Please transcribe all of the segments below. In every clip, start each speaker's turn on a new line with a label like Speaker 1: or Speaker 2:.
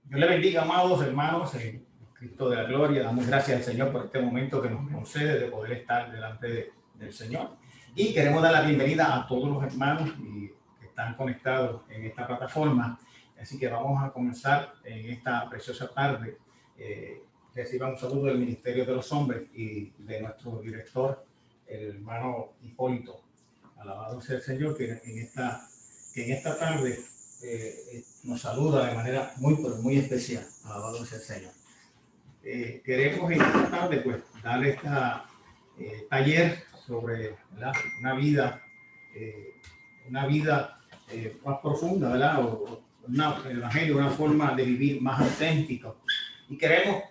Speaker 1: Dios le bendiga, amados hermanos, en Cristo de la gloria. Damos gracias al Señor por este momento que nos concede de poder estar delante del Señor. Y queremos dar la bienvenida a todos los hermanos que están conectados en esta plataforma. Así que vamos a comenzar en esta preciosa tarde. Reciban un saludo del Ministerio de los Hombres y de nuestro director, el hermano Hipólito. Alabado sea el Señor, que en esta tarde nos saluda de manera muy especial. Alabado sea el Señor. Queremos en esta tarde pues dar esta taller sobre, ¿verdad?, una vida más profunda, ¿verdad? O el evangelio, una forma de vivir más auténtica. Y queremos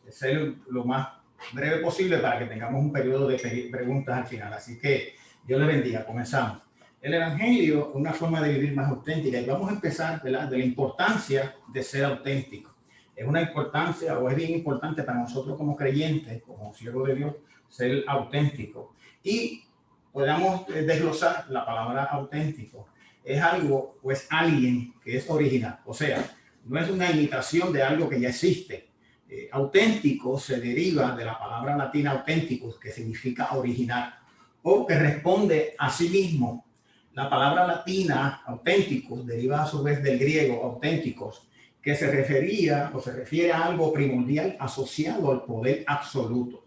Speaker 1: ser lo más breve posible para que tengamos un periodo de preguntas al final. Así que Dios les bendiga. Comenzamos. El evangelio es una forma de vivir más auténtica y vamos a empezar, ¿verdad?, de la importancia de ser auténtico. Es una importancia, o es bien importante para nosotros como creyentes, como siervos de Dios, ser auténtico. Y podamos desglosar la palabra auténtico. Es algo o es alguien que es original. O sea, no es una imitación de algo que ya existe. Auténtico se deriva de la palabra latina authenticus, que significa original, o que responde a sí mismo. La palabra latina auténticos deriva a su vez del griego auténticos, que se refiere a algo primordial asociado al poder absoluto.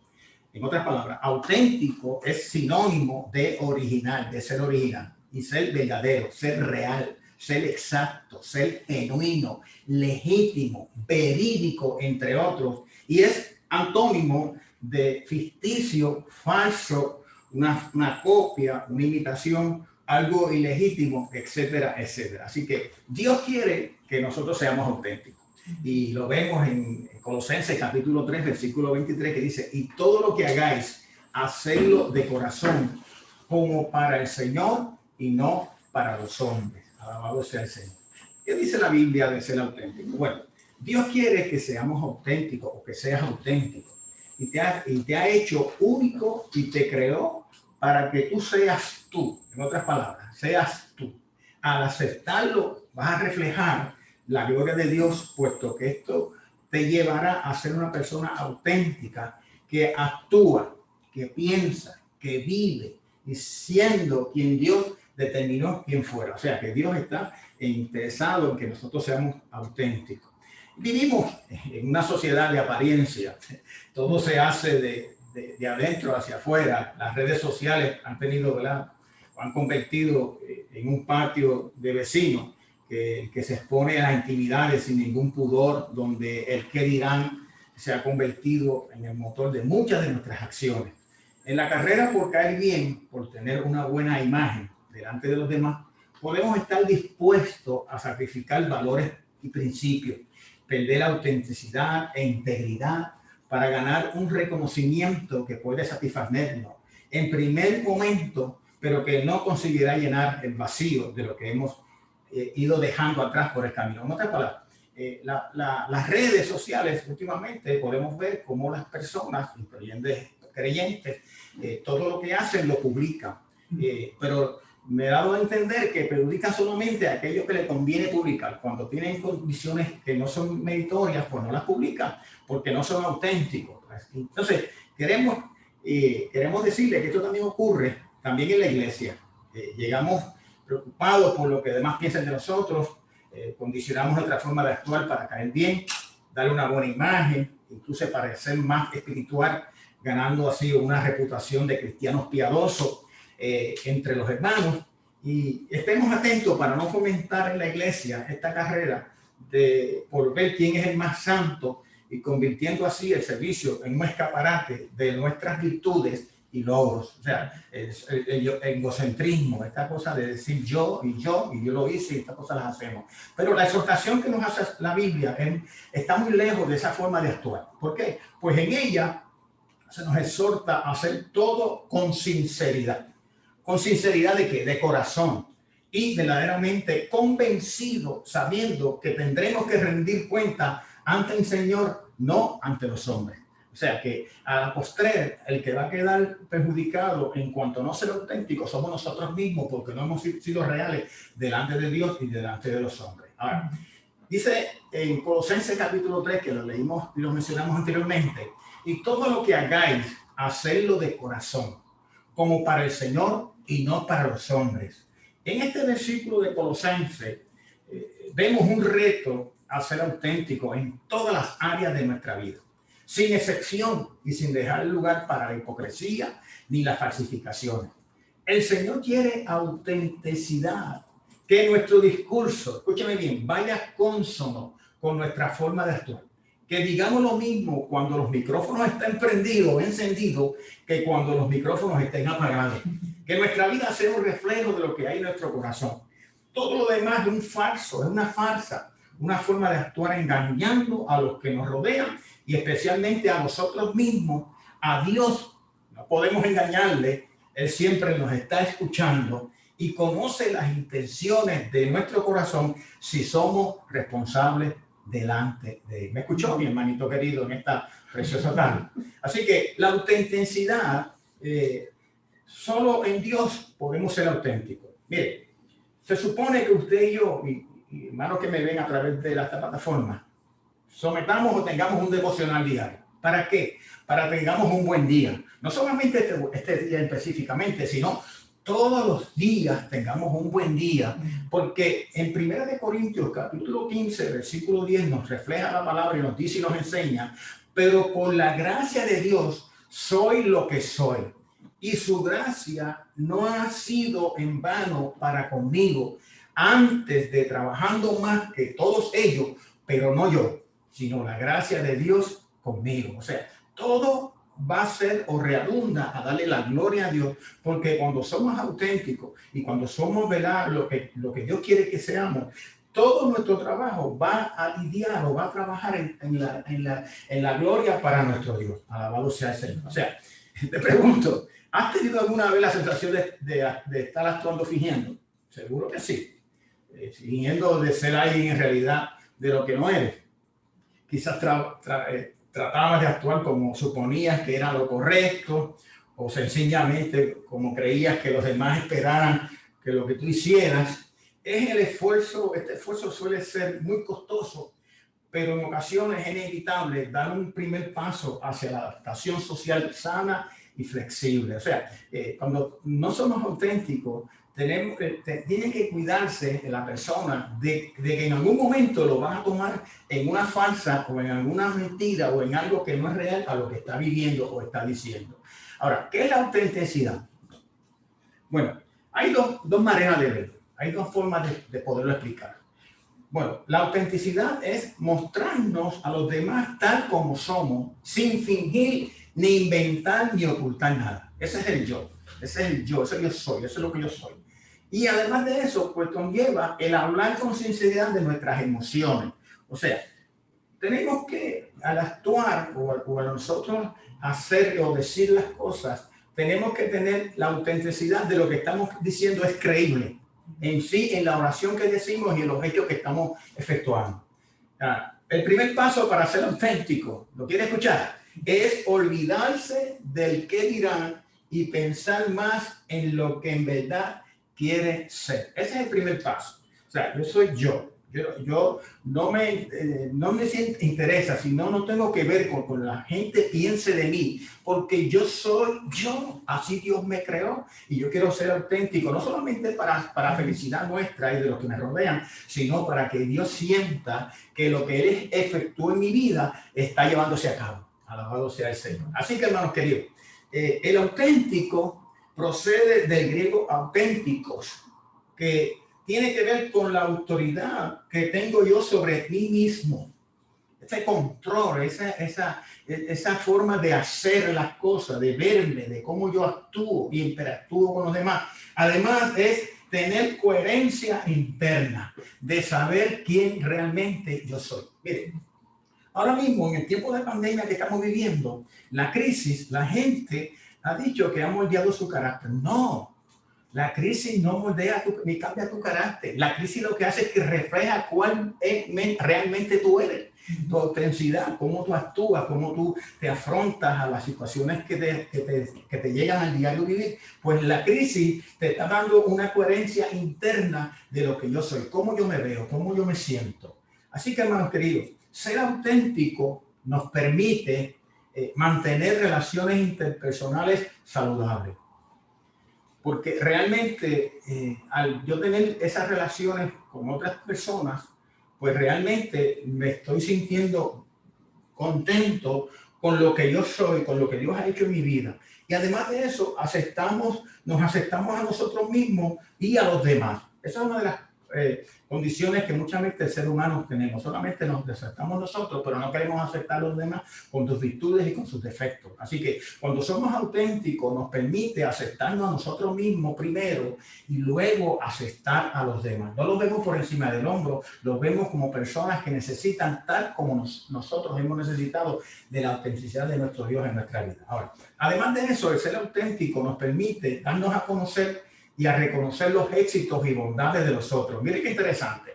Speaker 1: En otras palabras, auténtico es sinónimo de original, de ser original, y ser verdadero, ser real, ser exacto, ser genuino, legítimo, verídico, entre otros. Y es antónimo de ficticio, falso, una copia, una imitación, algo ilegítimo, etcétera, etcétera. Así que Dios quiere que nosotros seamos auténticos. Y lo vemos en Colosenses capítulo 3, versículo 23, que dice: y todo lo que hagáis, hacedlo de corazón, como para el Señor y no para los hombres. Alabado sea el Señor. ¿Qué dice la Biblia de ser auténtico? Bueno, Dios quiere que seamos auténticos o que seas auténtico. Y te ha hecho único y te creó para que tú seas tú. En otras palabras, seas tú. Al aceptarlo, vas a reflejar la gloria de Dios, puesto que esto te llevará a ser una persona auténtica que actúa, que piensa, que vive y siendo quien Dios determinó quien fuera. O sea, que Dios está interesado en que nosotros seamos auténticos. Vivimos en una sociedad de apariencia. Todo se hace de adentro hacia afuera. Las redes sociales han tenido, ¿verdad?, han convertido en un patio de vecinos que se expone a las intimidades sin ningún pudor, donde el qué dirán se ha convertido en el motor de muchas de nuestras acciones. En la carrera por caer bien, por tener una buena imagen delante de los demás, podemos estar dispuestos a sacrificar valores y principios, perder autenticidad e integridad para ganar un reconocimiento que puede satisfacernos en primer momento, pero que no conseguirá llenar el vacío de lo que hemos ido dejando atrás por el camino. En otras palabras, las redes sociales últimamente podemos ver cómo las personas, incluyendo creyentes, todo lo que hacen lo publican, pero me he dado a entender que publican solamente aquello que le conviene publicar. Cuando tienen condiciones que no son meritorias, pues no las publican porque no son auténticos. Entonces, queremos decirle que esto también ocurre también en la iglesia. Llegamos preocupados por lo que demás piensan de nosotros, condicionamos nuestra forma de actuar para caer bien, darle una buena imagen, incluso parecer más espiritual, ganando así una reputación de cristianos piadosos entre los hermanos. Y estemos atentos para no fomentar en la iglesia esta carrera por ver quién es el más santo y convirtiendo así el servicio en un escaparate de nuestras virtudes y logros. O sea, el egocentrismo, esta cosa de decir yo lo hice y estas cosas las hacemos. Pero la exhortación que nos hace la Biblia está muy lejos de esa forma de actuar. ¿Por qué? Pues en ella se nos exhorta a hacer todo con sinceridad. ¿Con sinceridad de qué? De corazón. Y verdaderamente convencido, sabiendo que tendremos que rendir cuenta ante el Señor, no ante los hombres. O sea que a la postre, el que va a quedar perjudicado en cuanto a no ser auténtico somos nosotros mismos, porque no hemos sido reales delante de Dios y delante de los hombres. Ahora, Dice en Colosenses capítulo 3, que lo leímos y lo mencionamos anteriormente, y todo lo que hagáis, hacedlo de corazón, como para el Señor y no para los hombres. En este versículo de Colosenses vemos un reto a ser auténtico en todas las áreas de nuestra vida, sin excepción y sin dejar lugar para la hipocresía ni las falsificaciones. El Señor quiere autenticidad, que nuestro discurso, escúchame bien, vaya cónsono con nuestra forma de actuar. Que digamos lo mismo cuando los micrófonos estén prendidos o encendidos que cuando los micrófonos estén apagados. Que nuestra vida sea un reflejo de lo que hay en nuestro corazón. Todo lo demás es un falso, es una farsa, una forma de actuar engañando a los que nos rodean y especialmente a nosotros mismos. A Dios no podemos engañarle, Él siempre nos está escuchando y conoce las intenciones de nuestro corazón si somos responsables delante de Él. ¿Me escuchó, mi hermanito querido, en esta preciosa tarde? Así que la autenticidad, solo en Dios podemos ser auténticos. Mire, se supone que usted y yo, y hermanos que me ven a través de esta plataforma, sometamos o tengamos un devocional diario. ¿Para qué? Para que tengamos un buen día. No solamente este día específicamente, sino todos los días tengamos un buen día. Porque en 1 Corintios capítulo 15, versículo 10 nos refleja la palabra y nos dice y nos enseña, pero por la gracia de Dios soy lo que soy. Y su gracia no ha sido en vano para conmigo, antes de trabajando más que todos ellos, pero no yo, sino la gracia de Dios conmigo. O sea, todo va a ser o redunda a darle la gloria a Dios, porque cuando somos auténticos y cuando somos, ¿verdad?, lo que Dios quiere que seamos, todo nuestro trabajo va a lidiar o va a trabajar en la gloria para nuestro Dios. Alabado sea el Señor. O sea, te pregunto, ¿has tenido alguna vez la sensación de estar actuando fingiendo? Seguro que sí. Fingiendo de ser alguien en realidad de lo que no eres. Quizás tratabas de actuar como suponías que era lo correcto, o sencillamente como creías que los demás esperaran que lo que tú hicieras. Este esfuerzo suele ser muy costoso, pero en ocasiones es inevitable dar un primer paso hacia la adaptación social sana y flexible. O sea, cuando no somos auténticos, tiene que cuidarse la persona de que en algún momento lo van a tomar en una falsa o en alguna mentira o en algo que no es real a lo que está viviendo o está diciendo. Ahora, ¿qué es la autenticidad? Bueno, hay dos maneras de verlo. Hay dos formas de poderlo explicar. Bueno, la autenticidad es mostrarnos a los demás tal como somos, sin fingir, ni inventar, ni ocultar nada. Ese es el yo. Ese es el yo. Ese yo soy. Eso es lo que yo soy. Y además de eso, pues conlleva el hablar con sinceridad de nuestras emociones. O sea, tenemos que, al actuar o a nosotros hacer o decir las cosas, tenemos que tener la autenticidad de lo que estamos diciendo es creíble en sí, en la oración que decimos y en los hechos que estamos efectuando. El primer paso para ser auténtico, ¿lo quiere escuchar? Es olvidarse del qué dirán y pensar más en lo que en verdad quiere ser. Ese es el primer paso. O sea, yo soy yo. Yo no me interesa, sino no tengo que ver con la gente piense de mí, porque yo soy yo, así Dios me creó y yo quiero ser auténtico, no solamente para felicidad nuestra y de los que me rodean, sino para que Dios sienta que lo que Él efectuó en mi vida está llevándose a cabo. Alabado sea el Señor. Así que, hermanos queridos, el auténtico procede del griego auténticos, que tiene que ver con la autoridad que tengo yo sobre mí mismo. Ese control, esa forma de hacer las cosas, de verme, de cómo yo actúo y interactúo con los demás. Además es tener coherencia interna, de saber quién realmente yo soy. Miren, ahora mismo en el tiempo de pandemia que estamos viviendo, la crisis, la gente ha dicho que ha moldeado su carácter. No. La crisis no moldea ni cambia tu carácter. La crisis lo que hace es que refleja cuál realmente tú eres. Tu autenticidad, cómo tú actúas, cómo tú te afrontas a las situaciones que te llegan al diario vivir. Pues la crisis te está dando una coherencia interna de lo que yo soy, cómo yo me veo, cómo yo me siento. Así que, hermanos queridos, ser auténtico nos permite mantener relaciones interpersonales saludables. Porque realmente al yo tener esas relaciones con otras personas, pues realmente me estoy sintiendo contento con lo que yo soy, con lo que Dios ha hecho en mi vida. Y además de eso, nos aceptamos a nosotros mismos y a los demás. Esa es una de las condiciones que muchas veces el ser humano tenemos. Solamente nos aceptamos nosotros, pero no queremos aceptar a los demás con sus virtudes y con sus defectos. Así que cuando somos auténticos, nos permite aceptarnos a nosotros mismos primero y luego aceptar a los demás. No los vemos por encima del hombro, los vemos como personas que necesitan, tal como nosotros hemos necesitado, de la autenticidad de nuestro Dios en nuestra vida. Ahora, además de eso, el ser auténtico nos permite darnos a conocer y a reconocer los éxitos y bondades de los otros. Mire qué interesante.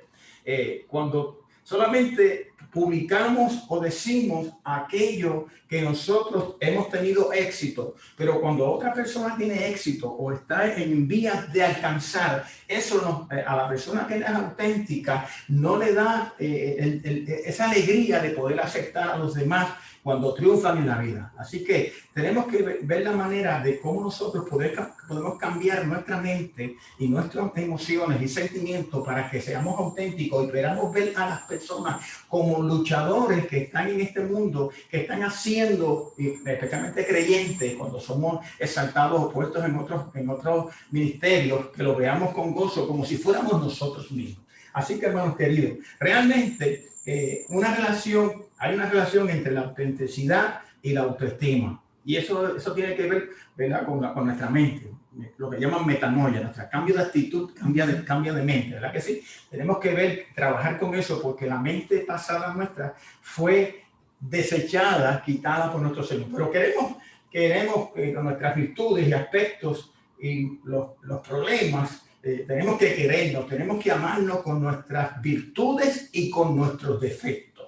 Speaker 1: Cuando solamente publicamos o decimos aquello que nosotros hemos tenido éxito, pero cuando otra persona tiene éxito o está en vías de alcanzar, eso a la persona que es auténtica no le da esa alegría de poder aceptar a los demás cuando triunfan en la vida. Así que tenemos que ver la manera de cómo nosotros podemos cambiar nuestra mente y nuestras emociones y sentimientos para que seamos auténticos y podamos ver a las personas como luchadores que están en este mundo, que están haciendo, especialmente creyentes, cuando somos exaltados o puestos en otros ministerios, que lo veamos con gozo, como si fuéramos nosotros mismos. Así que, hermanos queridos, realmente hay una relación entre la autenticidad y la autoestima. Y eso tiene que ver, ¿verdad?, con nuestra mente, lo que llaman metanoia, nuestro cambio de actitud, cambia de mente, ¿verdad que sí? Tenemos que trabajar con eso, porque la mente pasada nuestra fue desechada, quitada por nuestro Señor. Pero queremos con nuestras virtudes y aspectos y los problemas, tenemos que querernos, tenemos que amarnos con nuestras virtudes y con nuestros defectos.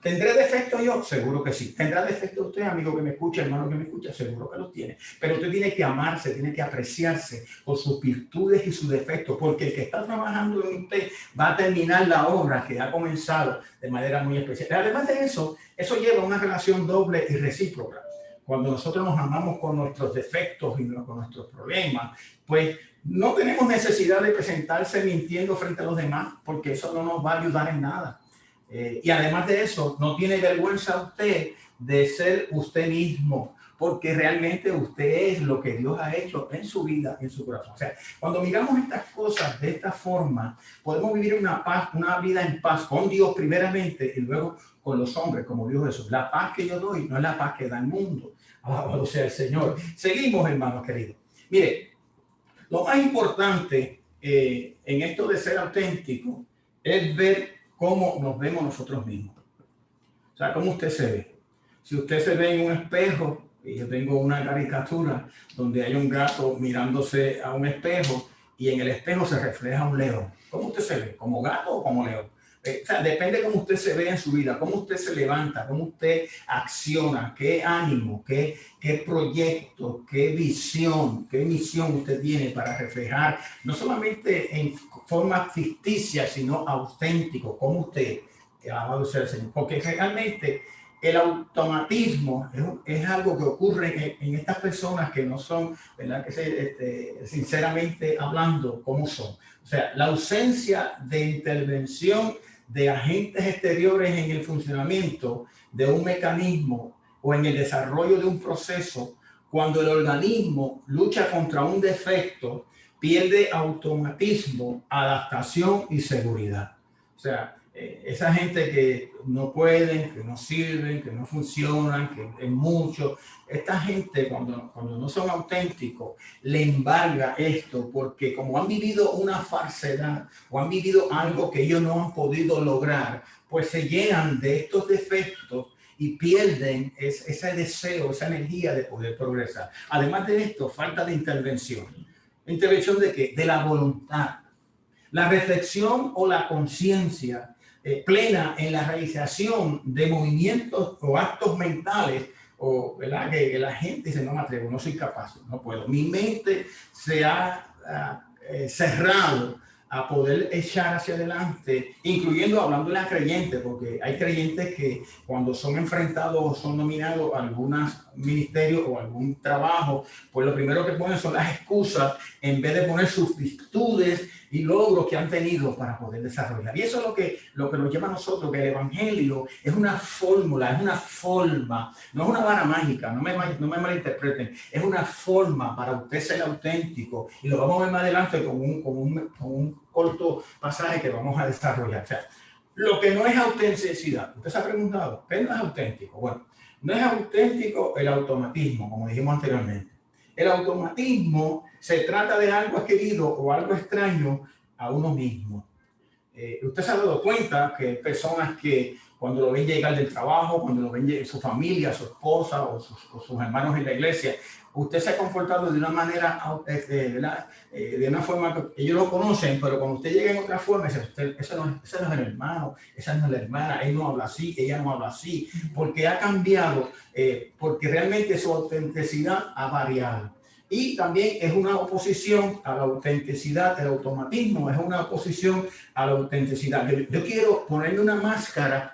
Speaker 1: ¿Tendré defectos yo? Seguro que sí. ¿Tendrá defectos usted, amigo que me escucha, hermano que me escucha? Seguro que los tiene. Pero usted tiene que amarse, tiene que apreciarse por sus virtudes y sus defectos, porque el que está trabajando en usted va a terminar la obra que ha comenzado de manera muy especial. Además de eso lleva a una relación doble y recíproca. Cuando nosotros nos amamos con nuestros defectos y con nuestros problemas, pues no tenemos necesidad de presentarse mintiendo frente a los demás, porque eso no nos va a ayudar en nada. Y además de eso, no tiene vergüenza usted de ser usted mismo, porque realmente usted es lo que Dios ha hecho en su vida, en su corazón. O sea, cuando miramos estas cosas de esta forma, podemos vivir una vida en paz con Dios primeramente y luego con los hombres, como Dios Jesús. La paz que yo doy no es la paz que da el mundo. Alabado sea el Señor. Seguimos, hermanos queridos. Mire, lo más importante en esto de ser auténtico es ver cómo nos vemos nosotros mismos. O sea, cómo usted se ve. Si usted se ve en un espejo, y yo tengo una caricatura donde hay un gato mirándose a un espejo y en el espejo se refleja un león. ¿Cómo usted se ve? ¿Como gato o como león? O sea, depende de cómo usted se ve en su vida, cómo usted se levanta, cómo usted acciona, qué ánimo, qué proyecto, qué visión, qué misión usted tiene para reflejar, no solamente en forma ficticia, sino auténtico, como usted, alabado sea el Señor. Porque realmente el automatismo es algo que ocurre en estas personas que no son, ¿verdad?, sinceramente hablando, como son. O sea, la ausencia de intervención de agentes exteriores en el funcionamiento de un mecanismo o en el desarrollo de un proceso, cuando el organismo lucha contra un defecto, pierde automatismo, adaptación y seguridad. O sea, esa gente que no pueden, que no sirven, que no funcionan, que es mucho, esta gente cuando no son auténticos, le embarga esto, porque como han vivido una falsedad o han vivido algo que ellos no han podido lograr, pues se llenan de estos defectos y pierden ese deseo, esa energía de poder progresar. Además de esto, falta de intervención. ¿Intervención de qué? De la voluntad. La reflexión o la conciencia plena en la realización de movimientos o actos mentales, o ¿verdad?, que la gente dice, no me atrevo, no soy capaz, no puedo. Mi mente se ha cerrado a poder echar hacia adelante, incluyendo hablando de la creyente, porque hay creyentes que cuando son enfrentados o son nominados a algún ministerio o algún trabajo, pues lo primero que ponen son las excusas en vez de poner sus virtudes y logros que han tenido para poder desarrollar. Y eso es lo que nos lleva a nosotros, que el evangelio es una fórmula, es una forma, no es una vara mágica, no me malinterpreten, es una forma para usted ser auténtico. Y lo vamos a ver más adelante con un corto pasaje que vamos a desarrollar. O sea, lo que no es autenticidad. Usted se ha preguntado, ¿qué no es auténtico? Bueno, no es auténtico el automatismo, como dijimos anteriormente. El automatismo se trata de algo adquirido o algo extraño a uno mismo. Usted se ha dado cuenta que hay personas que cuando lo ven llegar del trabajo, cuando lo ven su familia, su esposa o sus hermanos en la iglesia, usted se ha comportado de una manera, de una forma que ellos lo conocen, pero cuando usted llega en otra forma, dice, ese no es el hermano, esa no es la hermana, él no habla así, ella no habla así, porque ha cambiado, porque realmente su autenticidad ha variado. Y también es una oposición a la autenticidad, el automatismo es una oposición a la autenticidad. Yo quiero ponerme una máscara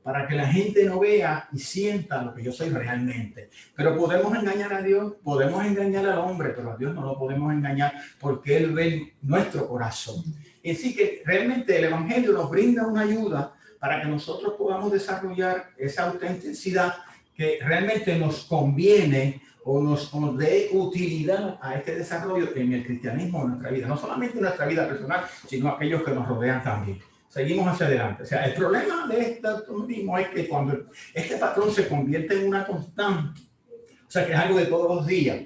Speaker 1: para que la gente no vea y sienta lo que yo soy realmente. Pero podemos engañar a Dios, podemos engañar al hombre, pero a Dios no lo podemos engañar porque Él ve nuestro corazón. Y así que realmente el Evangelio nos brinda una ayuda para que nosotros podamos desarrollar esa autenticidad que realmente nos conviene o nos dé utilidad a este desarrollo en el cristianismo, en nuestra vida. No solamente en nuestra vida personal, sino aquellos que nos rodean también. Seguimos hacia adelante. O sea, el problema de este automatismo es que cuando este patrón se convierte en una constante, o sea, que es algo de todos los días,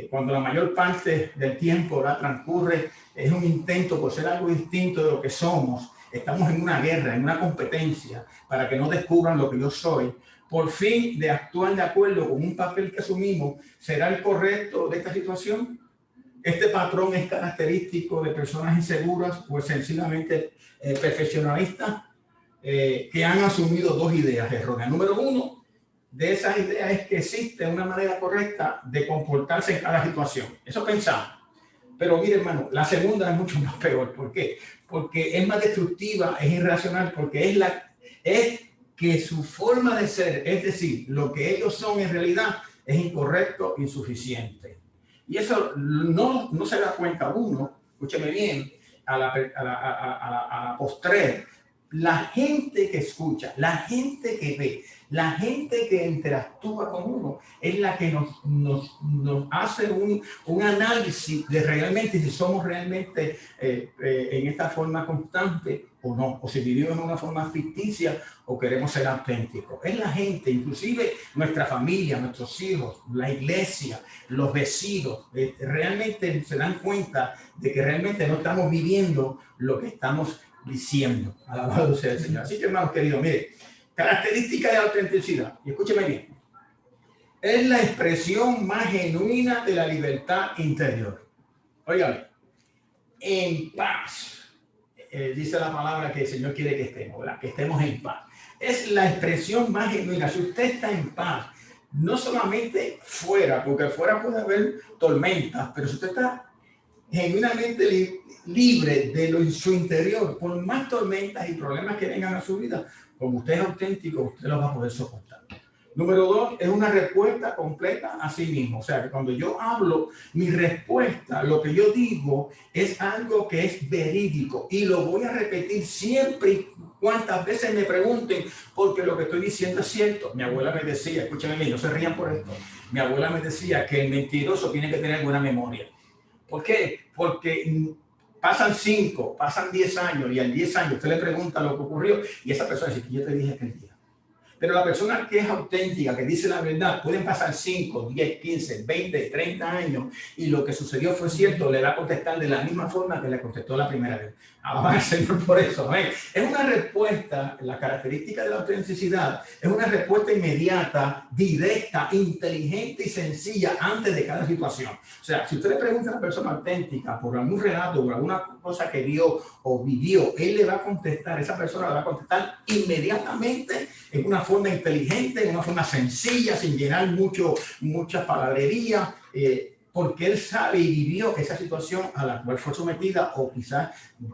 Speaker 1: cuando la mayor parte del tiempo transcurre, es un intento por ser algo distinto de lo que somos, estamos en una guerra, en una competencia, para que no descubran lo que yo soy, por fin de actuar de acuerdo con un papel que asumimos, ¿será el correcto de esta situación? Este patrón es característico de personas inseguras o sencillamente perfeccionistas que han asumido dos ideas erróneas. Número uno de esas ideas es que existe una manera correcta de comportarse en cada situación. Eso pensamos. Pero mire, hermano, la segunda es mucho más peor. ¿Por qué? Porque es más destructiva, es irracional, porque es que su forma de ser, es decir, lo que ellos son en realidad, es incorrecto, insuficiente. Y eso no se da cuenta uno, escúcheme bien, a la postre. La gente que escucha, la gente que ve, la gente que interactúa con uno es la que nos hace un análisis de realmente si somos realmente en esta forma constante o no, o si vivimos en una forma ficticia o queremos ser auténticos. Es la gente, inclusive nuestra familia, nuestros hijos, la iglesia, los vecinos, realmente se dan cuenta de que realmente no estamos viviendo lo que estamos diciendo. Alabado sea el Señor. Así que, hermanos queridos, mire, característica de autenticidad, y escúcheme bien, es la expresión más genuina de la libertad interior. Óigame, en paz. Dice la palabra que el Señor quiere que estemos, ¿verdad? Que estemos en paz. Es la expresión más genuina. Si usted está en paz, no solamente fuera, porque fuera puede haber tormentas, pero si usted está genuinamente libre de su interior, por más tormentas y problemas que vengan a su vida, como usted es auténtico, usted los va a poder soportar. Número dos, es una respuesta completa a sí mismo. O sea, que cuando yo hablo, mi respuesta, lo que yo digo, es algo que es verídico y lo voy a repetir siempre y cuantas veces me pregunten, porque lo que estoy diciendo es cierto. Mi abuela me decía, escúchame bien, no se rían por esto. Mi abuela me decía que el mentiroso tiene que tener buena memoria. ¿Por qué? Porque pasan 5, pasan 10 años y en 10 años usted le pregunta lo que ocurrió y esa persona dice que yo te dije aquel día. Pero la persona que es auténtica, que dice la verdad, pueden pasar 5, 10, 15, 20, 30 años y lo que sucedió fue cierto, le va a contestar de la misma forma que le contestó la primera vez. Alabado al Señor por eso. Es una respuesta, la característica de la autenticidad, es una respuesta inmediata, directa, inteligente y sencilla antes de cada situación. O sea, si usted le pregunta a una persona auténtica por algún relato, por alguna cosa que vio o vivió, él le va a contestar, esa persona le va a contestar inmediatamente en una forma inteligente, en una forma sencilla, sin llenar muchas palabrerías. porque él sabe y vivió esa situación a la cual fue sometida o quizás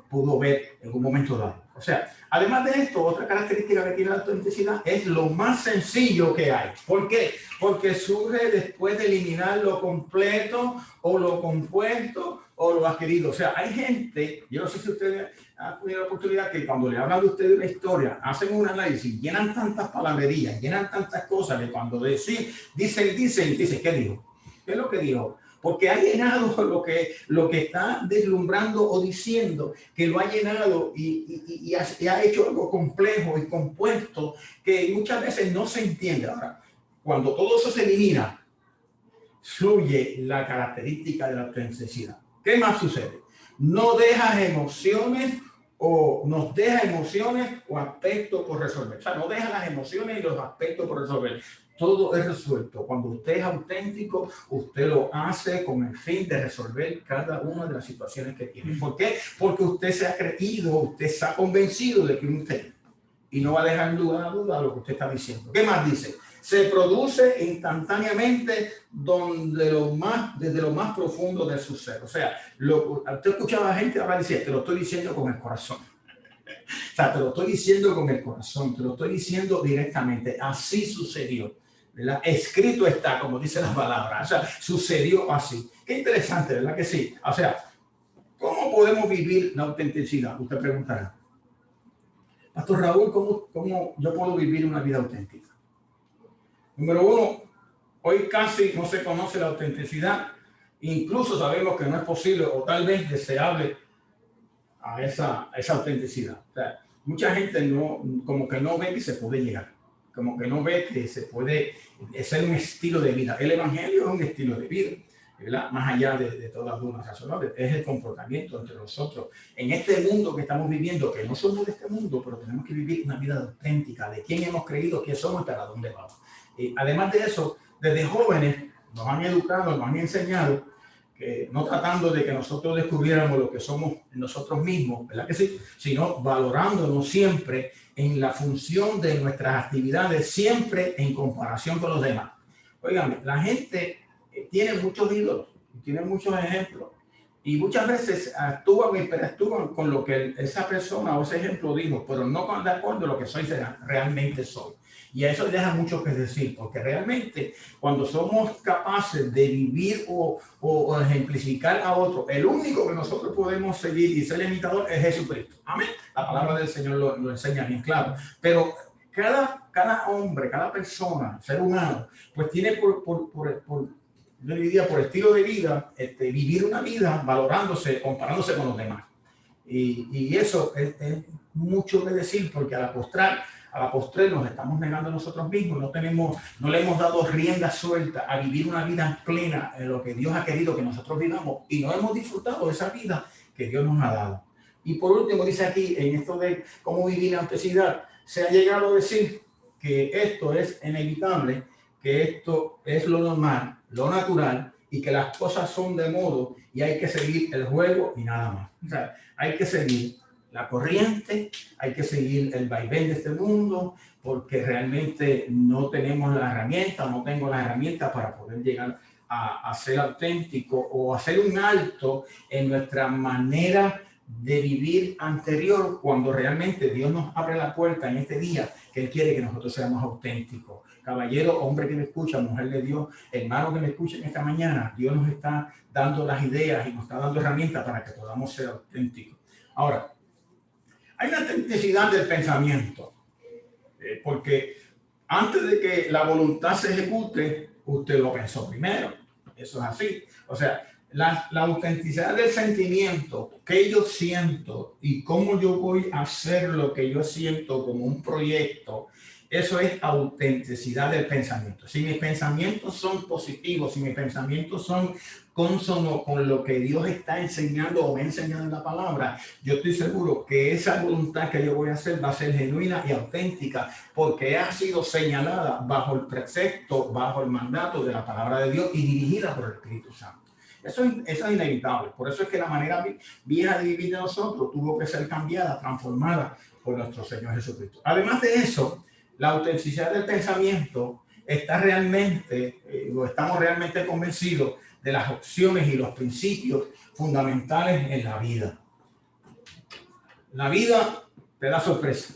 Speaker 1: pudo ver en un momento dado. O sea, además de esto, otra característica que tiene la autenticidad es lo más sencillo que hay. ¿Por qué? Porque surge después de eliminar lo completo o lo compuesto o lo adquirido. O sea, hay gente, yo no sé si ustedes han tenido la oportunidad que cuando le hablan de ustedes una historia, hacen un análisis, llenan tantas palabrerías, llenan tantas cosas que cuando dicen, ¿qué dijo? ¿Qué es lo que dijo? Porque ha llenado lo que está deslumbrando o diciendo, que lo ha llenado y ha hecho algo complejo y compuesto que muchas veces no se entiende. Ahora, cuando todo eso se elimina, fluye la característica de la autenticidad. ¿Qué más sucede? No dejas emociones o nos deja emociones o aspectos por resolver. O sea, no deja las emociones y los aspectos por resolver. Todo es resuelto. Cuando usted es auténtico, usted lo hace con el fin de resolver cada una de las situaciones que tiene. ¿Por qué? Porque usted se ha creído, usted se ha convencido de que usted y no va a dejar lugar a duda lo que usted está diciendo. ¿Qué más dice? Se produce instantáneamente desde lo más profundo de su ser. O sea, usted escuchaba a gente ahora decir, te lo estoy diciendo con el corazón. O sea, te lo estoy diciendo con el corazón, te lo estoy diciendo directamente. Así sucedió, ¿verdad? Escrito está, como dice la palabra. O sea, sucedió así. Qué interesante, ¿verdad que sí? O sea, ¿cómo podemos vivir la autenticidad? Usted preguntará. Pastor Raúl, ¿cómo yo puedo vivir una vida auténtica? Número uno, hoy casi no se conoce la autenticidad. Incluso sabemos que no es posible o tal vez deseable a esa autenticidad. O sea, mucha gente como que no ve que se puede llegar, como que no ve que se puede ser un estilo de vida. El evangelio es un estilo de vida, ¿verdad? Más allá de todas las dudas razonables, es el comportamiento entre nosotros. En este mundo que estamos viviendo, que no somos de este mundo, pero tenemos que vivir una vida auténtica, de quién hemos creído, quién somos y para dónde vamos. Además de eso, desde jóvenes nos han educado, nos han enseñado, no tratando de que nosotros descubriéramos lo que somos nosotros mismos, ¿verdad que sí? Sino valorándonos siempre en la función de nuestras actividades, siempre en comparación con los demás. Oigan, la gente tiene muchos ídolos, tiene muchos ejemplos y muchas veces actúan y interactúan con lo que esa persona o ese ejemplo dijo, pero no con de acuerdo a lo que realmente soy. Y a eso deja mucho que decir, porque realmente cuando somos capaces de vivir o ejemplificar a otro, el único que nosotros podemos seguir y ser imitador es Jesucristo. Amén. La palabra del Señor lo enseña bien claro. Pero cada hombre, cada persona, ser humano, pues tiene yo diría por estilo de vida, vivir una vida valorándose, comparándose con los demás. Y eso es mucho que decir, porque a la postre nos estamos negando a nosotros mismos, no le hemos dado rienda suelta a vivir una vida plena en lo que Dios ha querido que nosotros vivamos y no hemos disfrutado de esa vida que Dios nos ha dado. Y por último dice aquí, en esto de cómo vivir la autenticidad, se ha llegado a decir que esto es inevitable, que esto es lo normal, lo natural, y que las cosas son de modo y hay que seguir el juego y nada más. O sea, hay que seguir la corriente, hay que seguir el vaivén de este mundo, porque realmente no tenemos la herramienta, no tengo la herramienta para poder llegar a ser auténtico o hacer un alto en nuestra manera de vivir anterior, cuando realmente Dios nos abre la puerta en este día, que Él quiere que nosotros seamos auténticos. Caballero, hombre que me escucha, mujer de Dios, hermano que me escucha en esta mañana, Dios nos está dando las ideas y nos está dando herramientas para que podamos ser auténticos. Ahora, hay una autenticidad del pensamiento, porque antes de que la voluntad se ejecute, usted lo pensó primero. Eso es así. O sea, la autenticidad del sentimiento, que yo siento y cómo yo voy a hacer lo que yo siento como un proyecto, eso es autenticidad del pensamiento. Si mis pensamientos son positivos, si mis pensamientos son consonos con lo que Dios está enseñando o me ha enseñado en la palabra, yo estoy seguro que esa voluntad que yo voy a hacer va a ser genuina y auténtica, porque ha sido señalada bajo el precepto, bajo el mandato de la palabra de Dios y dirigida por el Espíritu Santo. Eso es inevitable. Por eso es que la manera vieja de vivir de nosotros tuvo que ser cambiada, transformada por nuestro Señor Jesucristo. Además de eso, la autenticidad del pensamiento está realmente, estamos realmente convencidos de las opciones y los principios fundamentales en la vida. La vida te da sorpresa.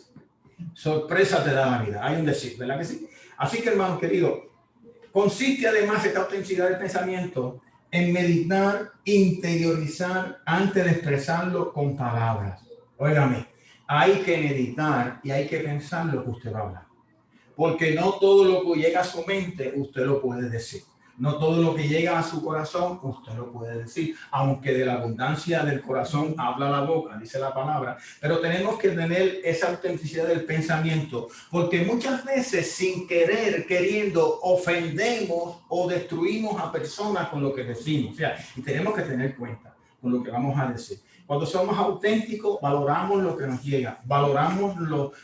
Speaker 1: Sorpresa te da la vida. Hay un decir, ¿verdad que sí? Así que, hermano querido, consiste además esta autenticidad del pensamiento en meditar, interiorizar antes de expresarlo con palabras. Óigame, hay que meditar y hay que pensar lo que usted va a hablar. Porque no todo lo que llega a su mente usted lo puede decir. No todo lo que llega a su corazón usted lo puede decir. Aunque de la abundancia del corazón habla la boca, dice la palabra. Pero tenemos que tener esa autenticidad del pensamiento. Porque muchas veces sin querer, queriendo, ofendemos o destruimos a personas con lo que decimos. O sea, y tenemos que tener cuenta con lo que vamos a decir. Cuando somos auténticos, valoramos lo que nos llega, valoramos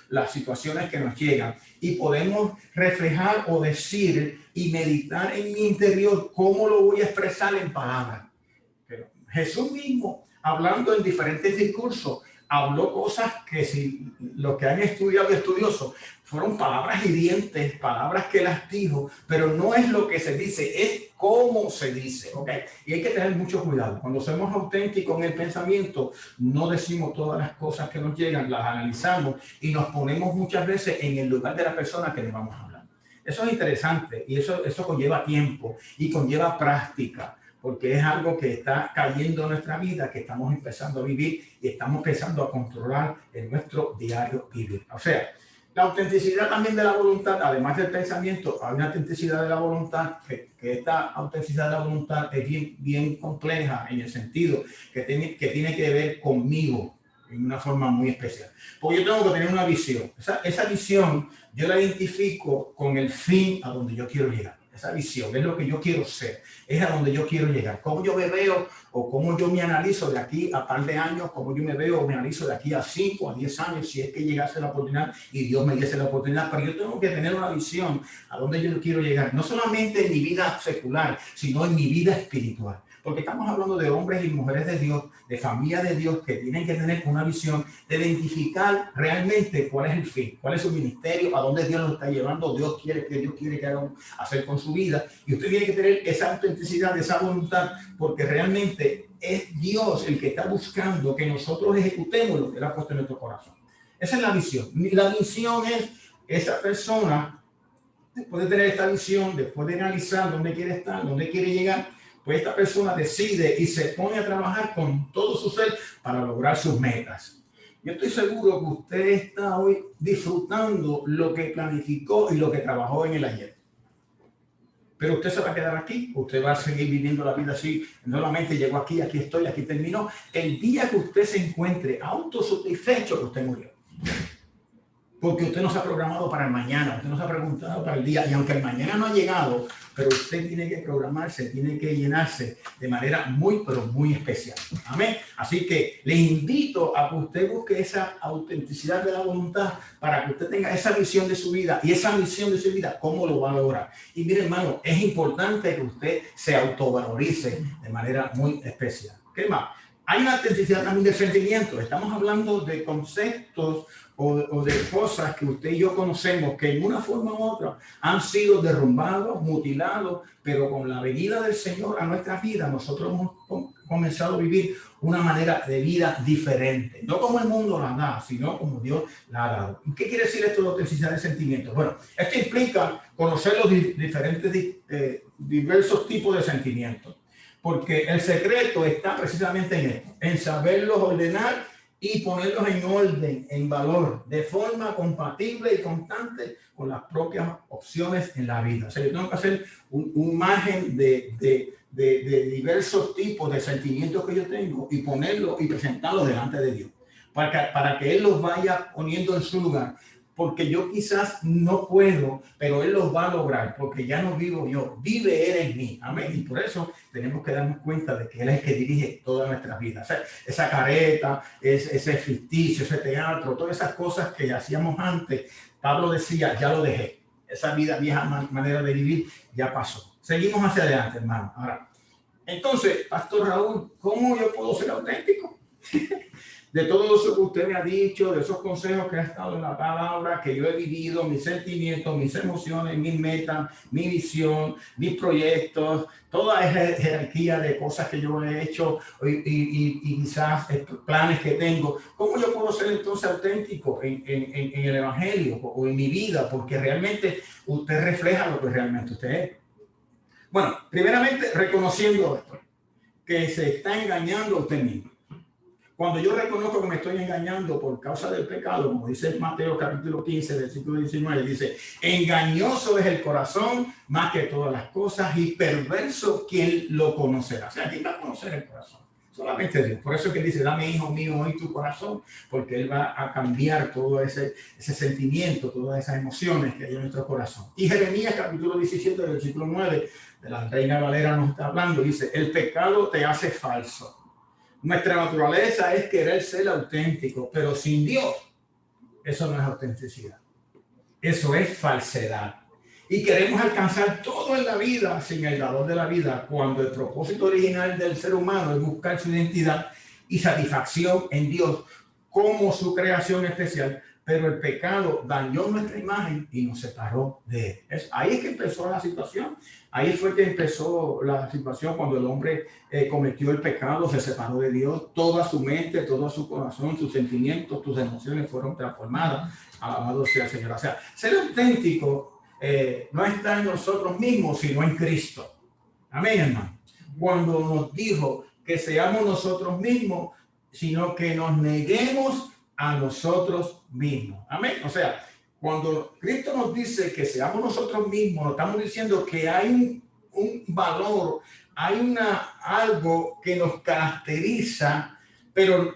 Speaker 1: las situaciones que nos llegan y podemos reflejar o decir y meditar en mi interior cómo lo voy a expresar en palabras. Pero Jesús mismo, hablando en diferentes discursos, habló cosas que si los que han estudiado y estudiosos fueron palabras hirientes, palabras que las dijo, pero no es lo que se dice, es cómo se dice, ¿ok? Y hay que tener mucho cuidado. Cuando somos auténticos en el pensamiento, no decimos todas las cosas que nos llegan, las analizamos y nos ponemos muchas veces en el lugar de la persona que le vamos a hablar. Eso es interesante y eso conlleva tiempo y conlleva práctica, porque es algo que está cayendo en nuestra vida, que estamos empezando a vivir y estamos empezando a controlar en nuestro diario vivir. O sea, la autenticidad también de la voluntad, además del pensamiento, hay una autenticidad de la voluntad, que esta autenticidad de la voluntad es bien compleja en el sentido que tiene que ver conmigo en una forma muy especial. Porque yo tengo que tener una visión. Esa visión yo la identifico con el fin a donde yo quiero llegar. Esa visión es lo que yo quiero ser, es a donde yo quiero llegar. Cómo yo me veo o cómo yo me analizo de aquí a par de años, cómo yo me veo o me analizo de aquí a 5 a 10 años, si es que llegase la oportunidad y Dios me diese la oportunidad. Pero yo tengo que tener una visión a donde yo quiero llegar, no solamente en mi vida secular, sino en mi vida espiritual. Porque estamos hablando de hombres y mujeres de Dios, de familia de Dios, que tienen que tener una visión de identificar realmente cuál es el fin, cuál es su ministerio, a dónde Dios lo está llevando, Dios quiere que hagan hacer con su vida. Y usted tiene que tener esa autenticidad, esa voluntad, porque realmente es Dios el que está buscando que nosotros ejecutemos lo que Él ha puesto en nuestro corazón. Esa es la visión. La misión es esa persona, después de tener esta visión, después de analizar dónde quiere estar, dónde quiere llegar, pues esta persona decide y se pone a trabajar con todo su ser para lograr sus metas. Yo estoy seguro que usted está hoy disfrutando lo que planificó y lo que trabajó en el ayer. Pero usted se va a quedar aquí, usted va a seguir viviendo la vida así, no solamente llegó aquí, aquí estoy, aquí terminó. El día que usted se encuentre autosatisfecho, usted murió. Porque usted no se ha programado para el mañana, usted no se ha preguntado para el día, y aunque el mañana no ha llegado, pero usted tiene que programarse, tiene que llenarse de manera muy, pero muy especial. Amén. Así que le invito a que usted busque esa autenticidad de la voluntad para que usted tenga esa visión de su vida, y esa visión de su vida, ¿cómo lo va a lograr? Y mire, hermano, es importante que usted se autovalorice de manera muy especial. ¿Qué más? Hay una autenticidad también del sentimiento. Estamos hablando de conceptos o de cosas que usted y yo conocemos que en una forma u otra han sido derrumbados, mutilados, pero con la venida del Señor a nuestra vida, nosotros hemos comenzado a vivir una manera de vida diferente. No como el mundo la da, sino como Dios la ha dado. ¿Qué quiere decir esto de autenticidad de sentimientos? Bueno, esto implica conocer los diferentes, diversos tipos de sentimientos. Porque el secreto está precisamente en esto, en saberlos ordenar y ponerlos en orden, en valor, de forma compatible y constante con las propias opciones en la vida. O sea, yo tengo que hacer un margen de diversos tipos de sentimientos que yo tengo y ponerlos y presentarlos delante de Dios, para que Él los vaya poniendo en su lugar. Porque yo quizás no puedo, pero Él los va a lograr, porque ya no vivo yo, vive Él en mí. Amén. Y por eso tenemos que darnos cuenta de que Él es el que dirige toda nuestra vida. O sea, esa careta, ese ficticio, ese teatro, todas esas cosas que hacíamos antes, Pablo decía, ya lo dejé. Esa vida, vieja manera de vivir, ya pasó. Seguimos hacia adelante, hermano. Ahora, entonces, Pastor Raúl, ¿cómo yo puedo ser auténtico? de todo eso que usted me ha dicho, de esos consejos que ha estado en la palabra, que yo he vivido, mis sentimientos, mis emociones, mis metas, mi visión, mis proyectos, toda esa jerarquía de cosas que yo he hecho y quizás planes que tengo. ¿Cómo yo puedo ser entonces auténtico en el Evangelio o en mi vida? Porque realmente usted refleja lo que realmente usted es. Bueno, primeramente reconociendo esto, que se está engañando a usted mismo. Cuando yo reconozco que me estoy engañando por causa del pecado, como dice Mateo capítulo 15, versículo 19, dice, engañoso es el corazón más que todas las cosas y perverso quien lo conocerá. O sea, ¿quién va a conocer el corazón? Solamente Dios. Por eso es que dice, dame, hijo mío, hoy tu corazón, porque Él va a cambiar todo ese sentimiento, todas esas emociones que hay en nuestro corazón. Y Jeremías capítulo 17, versículo 9, de la Reina Valera nos está hablando, dice, el pecado te hace falso. Nuestra naturaleza es querer ser auténtico, pero sin Dios, eso no es autenticidad. Eso es falsedad. Y queremos alcanzar todo en la vida sin el dador de la vida, cuando el propósito original del ser humano es buscar su identidad y satisfacción en Dios como su creación especial. Pero el pecado dañó nuestra imagen y nos separó de él. Ahí es que empezó la situación. Ahí fue que empezó la situación cuando el hombre cometió el pecado, se separó de Dios. Toda su mente, todo su corazón, sus sentimientos, tus emociones fueron transformadas. Alabado sea el Señor. O sea, ser auténtico no está en nosotros mismos, sino en Cristo. Amén, hermano. Cuando nos dijo que seamos nosotros mismos, sino que nos neguemos a nosotros mismos. Amén. O sea, cuando Cristo nos dice que seamos nosotros mismos, nos estamos diciendo que hay un valor, hay algo que nos caracteriza, pero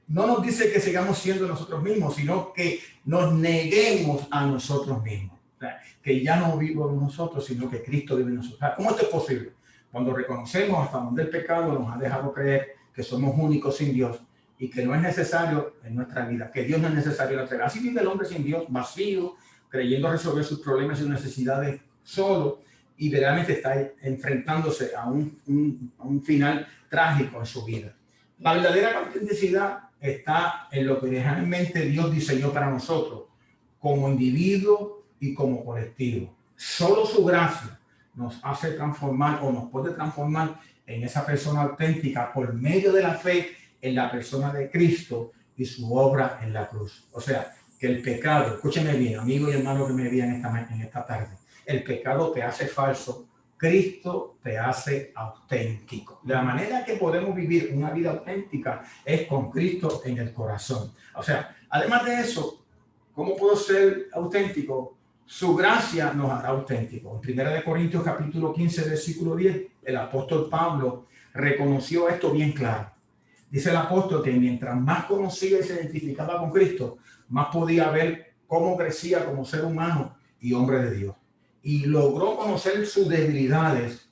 Speaker 1: no nos dice que sigamos siendo nosotros mismos, sino que nos neguemos a nosotros mismos. O sea, que ya no vivo en nosotros, sino que Cristo vive en nosotros. O sea, ¿cómo esto es posible? Cuando reconocemos hasta donde el pecado nos ha dejado creer que somos únicos sin Dios y que no es necesario en nuestra vida, que Dios no es necesario en nuestra vida. Así vive el hombre sin Dios, vacío, creyendo resolver sus problemas y sus necesidades solo, y verdaderamente está enfrentándose a un final trágico en su vida. La verdadera autenticidad está en lo que realmente Dios diseñó para nosotros, como individuo y como colectivo. Solo su gracia nos hace transformar o nos puede transformar en esa persona auténtica por medio de la fe en la persona de Cristo y su obra en la cruz. O sea, que el pecado, escúcheme bien, amigo y hermano que me vean en esta tarde, el pecado te hace falso, Cristo te hace auténtico. La manera que podemos vivir una vida auténtica es con Cristo en el corazón. O sea, además de eso, ¿cómo puedo ser auténtico? Su gracia nos hará auténticos. En 1 Corintios capítulo 15, versículo 10, el apóstol Pablo reconoció esto bien claro. Dice el apóstol que mientras más conocía y se identificaba con Cristo, más podía ver cómo crecía como ser humano y hombre de Dios. Y logró conocer sus debilidades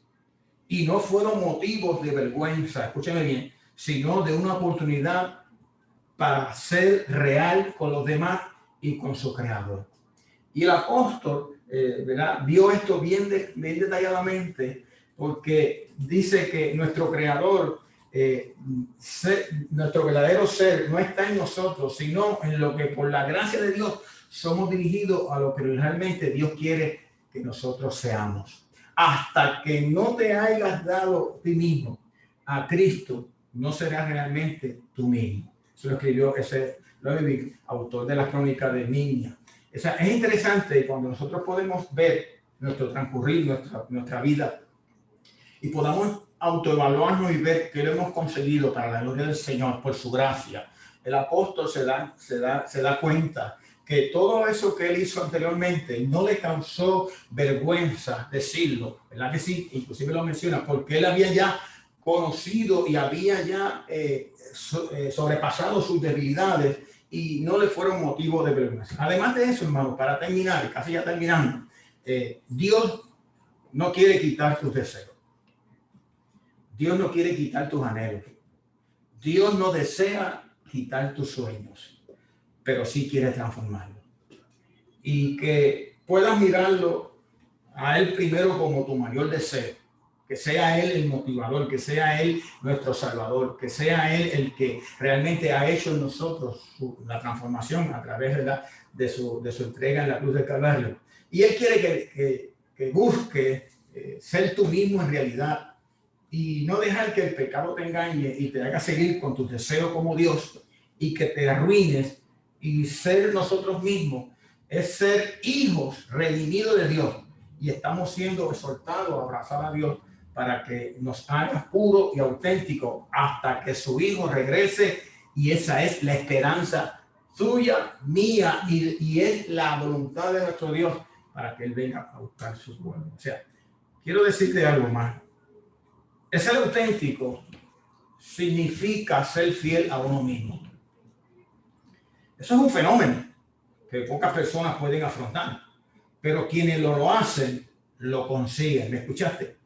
Speaker 1: y no fueron motivos de vergüenza, escúcheme bien, sino de una oportunidad para ser real con los demás y con su creador. Y el apóstol ¿verdad? Vio esto bien detalladamente, porque dice que nuestro creador, nuestro verdadero ser no está en nosotros, sino en lo que por la gracia de Dios somos dirigidos a lo que realmente Dios quiere que nosotros seamos. Hasta que no te hayas dado a ti mismo a Cristo, no serás realmente tú mismo. Eso lo escribió Loewy, autor de la Crónica de Niña. O sea, es interesante cuando nosotros podemos ver nuestro transcurrir, nuestra vida, y podamos autoevaluarnos y ver qué lo hemos conseguido para la gloria del Señor por su gracia. El apóstol se da cuenta que todo eso que él hizo anteriormente no le causó vergüenza decirlo, ¿verdad que sí? Inclusive lo menciona, porque él había ya conocido y había ya sobrepasado sus debilidades y no le fueron motivo de vergüenza. Además de eso, hermano, para terminar, casi ya terminando, Dios no quiere quitar tus deseos. Dios no quiere quitar tus anhelos. Dios no desea quitar tus sueños, pero sí quiere transformarlo. Y que puedas mirarlo a Él primero como tu mayor deseo, que sea Él el motivador, que sea Él nuestro Salvador, que sea Él el que realmente ha hecho en nosotros la transformación a través de su entrega en la cruz del Calvario. Y Él quiere que busque ser tú mismo en realidad y no dejar que el pecado te engañe y te haga seguir con tus deseos como Dios y que te arruines. Y ser nosotros mismos es ser hijos redimidos de Dios, y estamos siendo exhortados a abrazar a Dios para que nos haga puro y auténtico hasta que su Hijo regrese, y esa es la esperanza suya, mía, y es la voluntad de nuestro Dios para que Él venga a buscar su pueblo. O sea, quiero decirte algo más. El ser auténtico significa ser fiel a uno mismo. Eso es un fenómeno que pocas personas pueden afrontar, pero quienes lo hacen, lo consiguen. ¿Me escuchaste?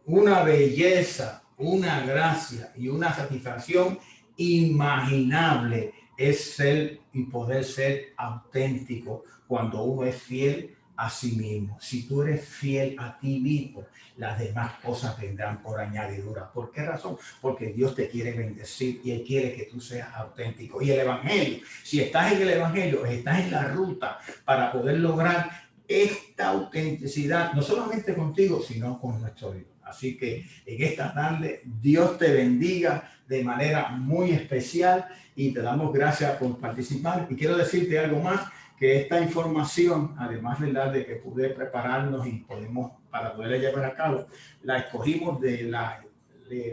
Speaker 1: Una belleza, una gracia y una satisfacción inimaginable es ser y poder ser auténtico cuando uno es fiel a sí mismo. Si tú eres fiel a ti mismo, las demás cosas vendrán por añadidura. ¿Por qué razón? Porque Dios te quiere bendecir y Él quiere que tú seas auténtico. Y el Evangelio, si estás en el Evangelio, estás en la ruta para poder lograr esta autenticidad, no solamente contigo, sino con nuestro Dios. Así que en esta tarde, Dios te bendiga de manera muy especial y te damos gracias por participar. Y quiero decirte algo más, que esta información, además de que pude prepararnos y podemos para poderla llevar a cabo, la escogimos de la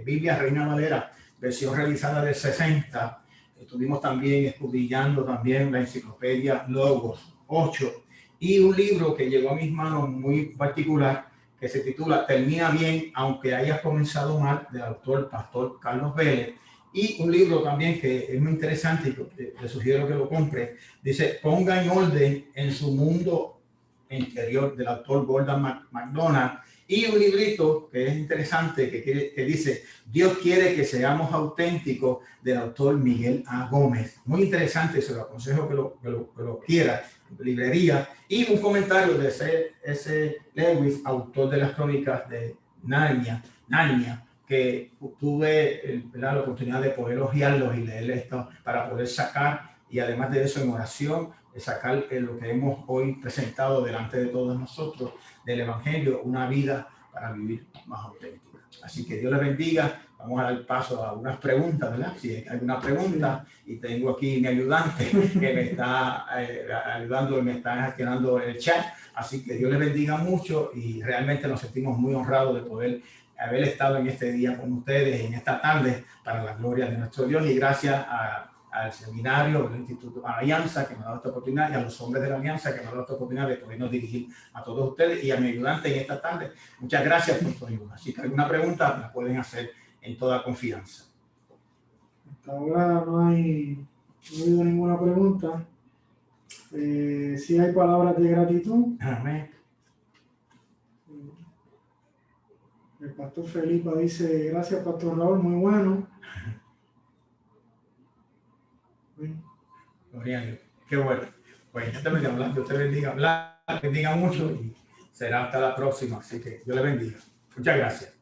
Speaker 1: Biblia Reina Valera, versión revisada del 60. Estuvimos también escudriñando también la enciclopedia Logos 8 y un libro que llegó a mis manos muy particular que se titula Termina bien aunque hayas comenzado mal, del autor Pastor Carlos Vélez. Y un libro también que es muy interesante y que le sugiero que lo compre, dice Ponga en orden en su mundo interior, del autor Gordon MacDonald. Y un librito que es interesante que dice Dios quiere que seamos auténticos, del autor Miguel A. Gómez. Muy interesante, se lo aconsejo que lo quiera, librería. Y un comentario de C.S. Lewis, autor de las crónicas de Narnia, que tuve la oportunidad de poder elogiarlos y leer esto para poder sacar, y además de eso en oración, sacar lo que hemos hoy presentado delante de todos nosotros del Evangelio, una vida para vivir más auténtica. Así que Dios les bendiga. Vamos a dar paso a unas preguntas, ¿verdad? Si hay alguna pregunta, y tengo aquí mi ayudante que me está ayudando y me está gestionando el chat. Así que Dios les bendiga mucho y realmente nos sentimos muy honrados de poder haber estado en este día con ustedes, en esta tarde, para la gloria de nuestro Dios, y gracias al seminario del Instituto Alianza que me ha dado esta oportunidad, y a los hombres de la Alianza que me han dado esta oportunidad de podernos dirigir a todos ustedes, y a mi ayudante en esta tarde. Muchas gracias por su ayuda. Así que alguna pregunta la pueden hacer en toda confianza.
Speaker 2: Hasta ahora no ha habido ninguna pregunta. Sí hay palabras de gratitud.
Speaker 1: Amén.
Speaker 2: El pastor Felipe dice, gracias pastor Raúl, muy bueno.
Speaker 1: Gloria a Dios. Qué bueno. Pues ya te bendiga, Dios te bendiga, bendiga mucho, y será hasta la próxima. Así que Dios le bendiga. Muchas gracias.